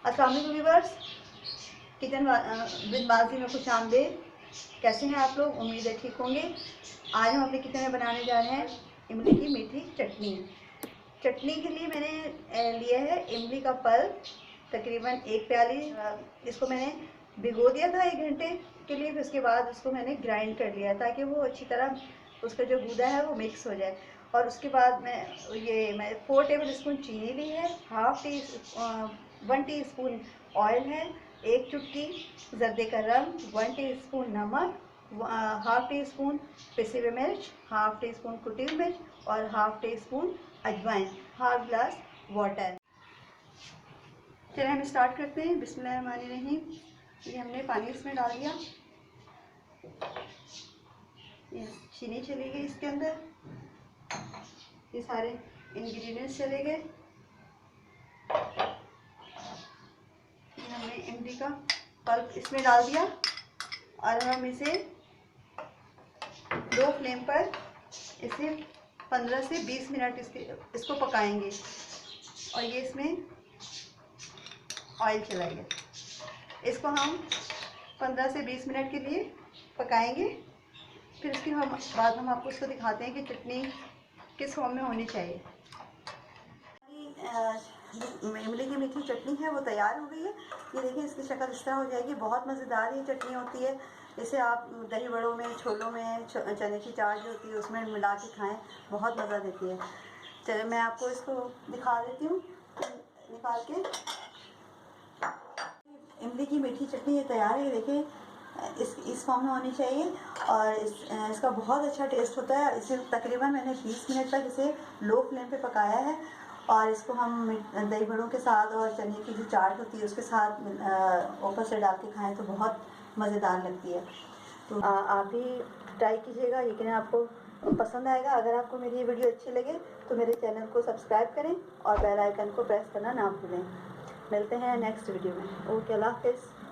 अस्सलाम वालेकुम viewers, kitchen with बाजी में खुश आमदीद। कैसे हैं आप लोग? उम्मीद है ठीक होंगे। आज हम अपने किचन में बनाने जा रहे हैं इमली की मीठी चटनी। चटनी के लिए मैंने लिया है इमली का पल्प, तकरीबन 1 प्याली। इसको मैंने भिगो दिया था 1 घंटे के लिए, फिर उसके बाद उसको मैंने ग्राइंड कर लिया ताकि वो अच्छी तरह उसका जो गूदा है वो मिक्स हो जाए। और उसके बाद मैं 4 टेबल स्पून चीनी ली है, 1 टीस्पून ऑयल है, 1 चुटकी जर्दे का रंग, 1 टीस्पून नमक, 1/2 टीस्पून पिसी हुई मिर्च, 1/2 टीस्पून कुटी हुई मिर्च और 1/2 टीस्पून अजवाइन, 1/2 ग्लास वाटर। चलिए हम स्टार्ट करते हैं। बिस्मिल्लाहिर्रहमानिर्रहीम। ये हमने पानी इसमें डाल दिया, ये चीनी चली गई इसके अंदर, ये सारे इंग्रेडिएंट्स चले गए। ये हमने इमली का पल्प इसमें डाल दिया और हम इसे लो फ्लेम पर इसे 15 से 20 मिनट इसको पकाएंगे। और ये इसमें ऑयल चलाइए। इसको हम 15 से 20 मिनट के लिए पकाएंगे। फिर उसके बाद हम आपको इसको दिखाते हैं कि चटनी किस फॉर्म में होनी चाहिए। इमली की मीठी चटनी है वो तैयार हो गई है। ये देखिए इसकी शक्ल इस तरह हो जाएगी। बहुत मज़ेदार ये चटनी होती है। इसे आप दही बड़ों में, छोलों में, चने की चाट जो होती है उसमें मिला के खाएँ, बहुत मज़ा देती है। चलिए मैं आपको इसको दिखा देती हूँ निकाल के। इमली की मीठी चटनी ये तैयार है। देखिए इस फॉर्म में होनी चाहिए और इसका बहुत अच्छा टेस्ट होता है। इसे तकरीबन मैंने 20 मिनट तक इसे लो फ्लेम पे पकाया है। और इसको हम दही बड़ों के साथ और चने की जो चाट होती है उसके साथ ऊपर से डाल के खाएँ तो बहुत मज़ेदार लगती है। तो आप भी ट्राई कीजिएगा, यकीन आपको पसंद आएगा। अगर आपको मेरी ये वीडियो अच्छी लगे तो मेरे चैनल को सब्सक्राइब करें और बेल आइकन को प्रेस करना ना भूलें। मिलते हैं नेक्स्ट वीडियो में। ओके, अल्लाह हाफ़िज़।